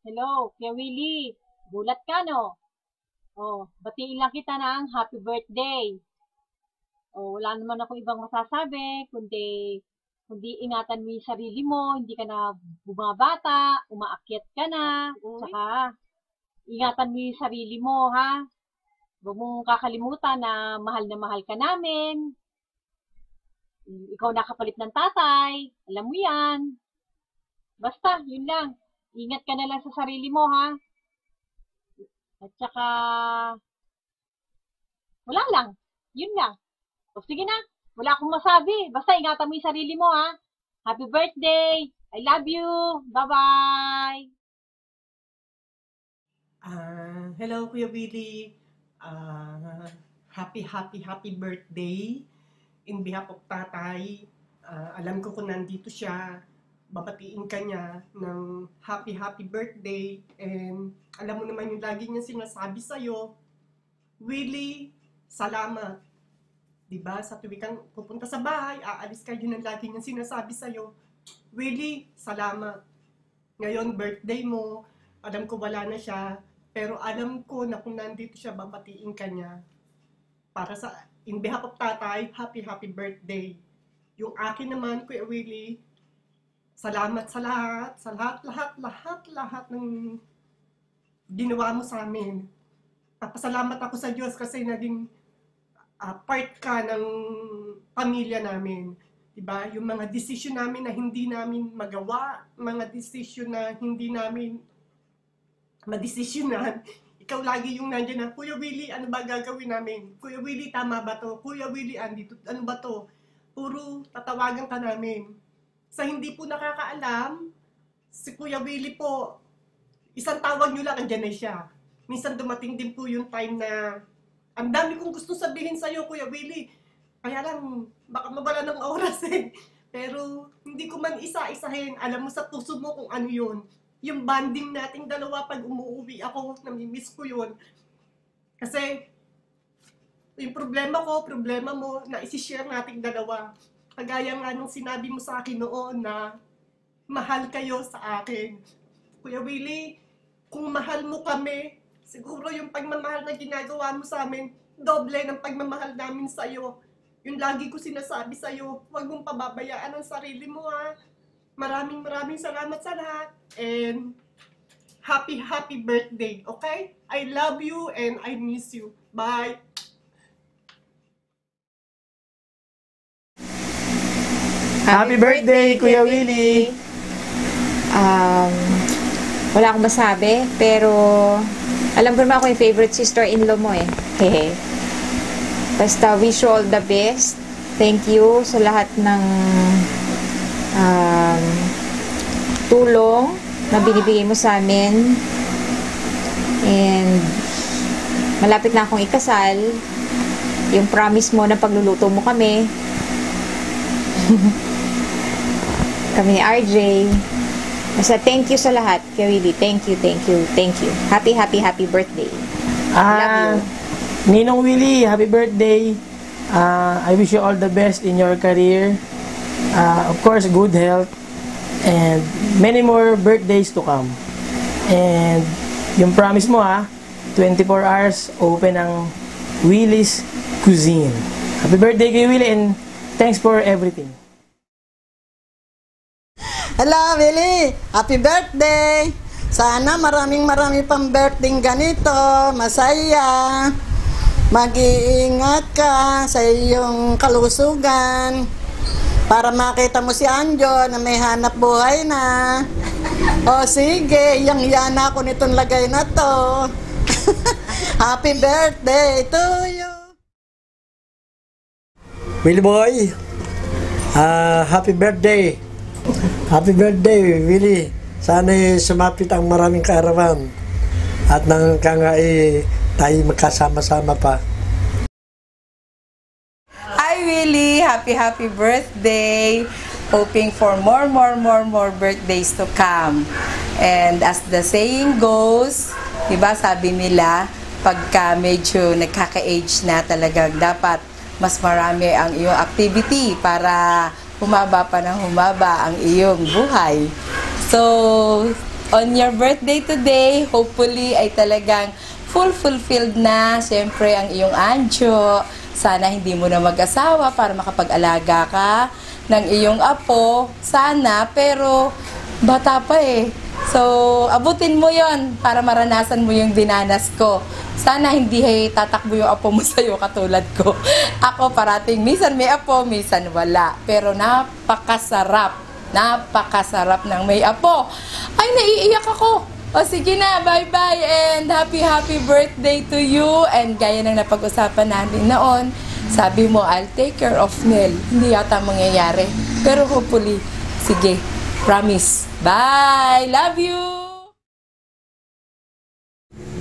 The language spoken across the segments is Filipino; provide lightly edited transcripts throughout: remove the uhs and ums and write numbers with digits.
Hello, Kuya Willie. Gulat ka, no? Oh, batiin lang kita ng happy birthday. Oh, wala naman ako ibang masasabi, kundi ingatan mo yung sarili mo, hindi ka na bumabata, umaakyat ka na, Uy, tsaka ingatan mo yung sarili mo, ha? Huwag mong kakalimutan na mahal ka namin. Ikaw nakapalit ng tatay, alam mo yan. Basta, yun lang. Ingat ka na lang sa sarili mo, ha? At saka, wala lang. Yun lang. O sige na, wala akong masabi. Basta ingatan mo yung sarili mo, ha? Happy birthday! I love you! Bye-bye! hello Kuya Willie. Happy birthday. In behalf of tatay, alam ko kung nandito siya, babatiin ka niya ng happy birthday. And alam mo naman yung lagi niya sinasabi sa'yo, Willie, salamat. Diba? Sa tuwing kang pupunta sa bahay, aalis ka, yun ang lagi niya sinasabi sa'yo, Willie, salamat. Ngayon, birthday mo, alam ko wala na siya, pero alam ko na kung nandito siya, babatiin ka niya. Para sa, in behalf of tatay, happy birthday. Yung akin naman, Kuya Willie, salamat sa lahat ng ginawa mo sa amin. Papasalamat ako sa Diyos kasi naging part ka ng pamilya namin. Diba? Yung mga desisyon namin na hindi namin magawa, mga desisyon na hindi namin madesisyonan, ikaw lagi yung nandiyan na, Kuya Willie, ano ba gagawin namin? Kuya Willie, tama ba to? Kuya Willie, andito, ano ba to? Puro tatawagan ka namin. Sa hindi po nakakaalam, si Kuya Willie po, isang tawag nyo lang, andyan na siya. Minsan dumating din po yung time na ang dami kong gusto sabihin sa'yo, Kuya Willie. Kaya lang, baka mawala ng oras eh. Pero hindi ko man isa-isahin. Alam mo sa puso mo kung ano yun. Yung bonding nating dalawa pag umuwi ako, namimiss ko yun. Kasi yung problema mo, na isi-share nating dalawa. Kagaya nga nung sinabi mo sa akin noon na mahal kayo sa akin. Kuya Willie, kung mahal mo kami, siguro yung pagmamahal na ginagawa mo sa amin, doble ng pagmamahal namin sa'yo. Yung lagi ko sinasabi sa'yo, huwag mong pababayaan ang sarili mo ha. Maraming salamat sa lahat. And happy birthday, okay? I love you and I miss you. Bye! Happy birthday, Kuya Willie! Um, Wala akong masabi, pero alam ko naman ako yung favorite sister-in-law mo eh. Hehe. Basta wish you all the best. Thank you sa lahat ng um, tulong na binibigay mo sa amin. And malapit na akong ikasal. Yung promise mo na pagluluto mo kami. Kami ni RJ. Basta thank you sa lahat, Kuya Willie. Thank you. Happy birthday. Love you. Ninong Willie, happy birthday. I wish you all the best in your career. Of course, good health. And many more birthdays to come. And yung promise mo 24 hours open ang Willie's Cuisine. Happy birthday kay Willie and thanks for everything. Hello, Willie! Happy birthday! Sana maraming pang birthday ganito. Masaya. Mag-iingat ka sa iyong kalusugan. Para makita mo si Anjo na may hanap buhay na. O sige, yang-yana ako nitong lagay na to. Happy birthday to you! Willie boy, happy birthday. Happy birthday, Willie. Sana'y sumapit ang maraming kaarawan at nang tayo magkasama-sama pa. Hi Willie! Happy birthday! Hoping for more birthdays to come. And as the saying goes, diba sabi nila, pagka medyo nagkaka-age na talagang dapat mas marami ang iyong activity para humaba pa ng humaba ang iyong buhay. So, on your birthday today. Hopefully ay talagang fulfilled na. Siyempre ang iyong anjo. Sana hindi mo na mag-asawa para makapag-alaga ka ng iyong apo. Sana, pero bata pa eh. So, abutin mo yon para maranasan mo yung dinanas ko. Sana hindi tatakbo yung apo mo sa'yo katulad ko. Ako parating, minsan may apo, minsan wala. Pero napakasarap ng may apo. Ay, naiiyak ako. O sige na, bye-bye and happy birthday to you. And gaya ng napag-usapan natin noon, sabi mo, I'll take care of Nel. Hindi yata mangyayari. Pero hopefully, sige, promise. Bye! Love you!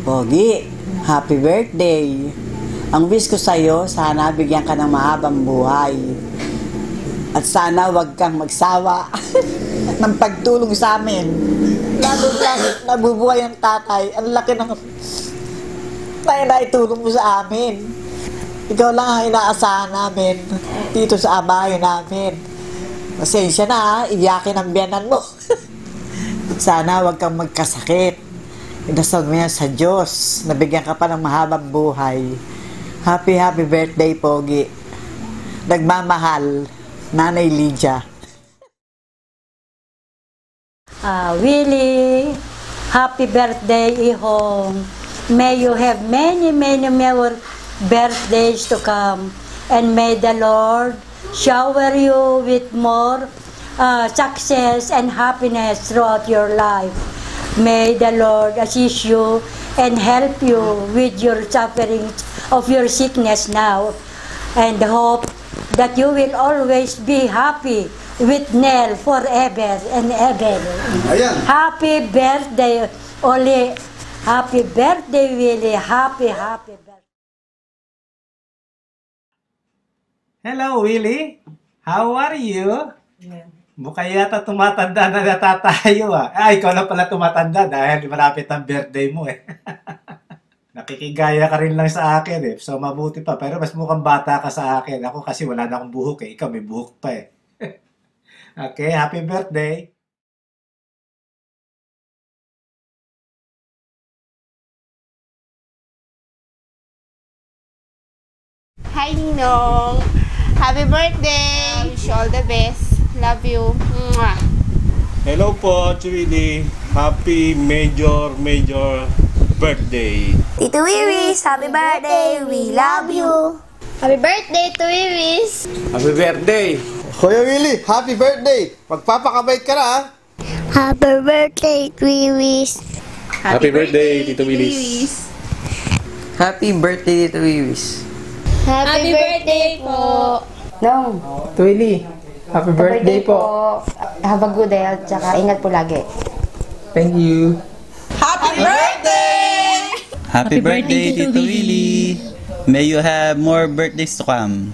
Pogi, happy birthday. Ang wish ko sa'yo, sana bigyan ka ng mahabang buhay. At sana wag kang magsawa ng pagtulong sa amin. Lalo lang, nabubuhay ang tatay. Ang laki ng naitulong mo sa amin. Ikaw lang ang inaasahan namin dito sa bahay namin. Pasensya na, iyakin ang biyanan mo. Sana wag kang magkasakit. Inasal mo yan sa Diyos. Nabigyan ka pa ng mahabang buhay. Happy birthday, Pogi. Nagmamahal, Nanay Lydia. Willie, happy birthday, Ihong. May you have many more birthdays to come. And may the Lord shower you with more success and happiness throughout your life. May the Lord assist you and help you with your suffering of your sickness now. And hope that you will always be happy with Nel forever and ever. Ayan. Happy birthday, Oli. Happy birthday, Willie. Happy birthday. Hello, Willie. How are you? Mukha yata tumatanda na natatayo ah. Ikaw lang pala tumatanda dahil malapit ang birthday mo eh. Nakikigaya ka rin lang sa akin eh. So mabuti pa. Pero mas mukhang bata ka sa akin. Ako kasi wala na akong buhok eh. Ikaw may buhok pa eh. Okay, happy birthday. Hi, Ninong. Happy birthday. Wish you all the best. Love you. Mwah. Hello po, Chili. Happy major birthday. Tito Wiwis, happy birthday. We love you. Happy birthday to Wiwis. Happy birthday. Kuya Willie, happy birthday! Magpapakabait ka na, ha? Happy birthday, Wiwis. Happy birthday, Tito Willis. Happy birthday, Tito Wiwis. Happy birthday po. Nong, Willie, happy birthday po. have a good health, tsaka ingat po lagi. Thank you. Happy birthday! Happy birthday, Tito Willie. May you have more birthdays to come.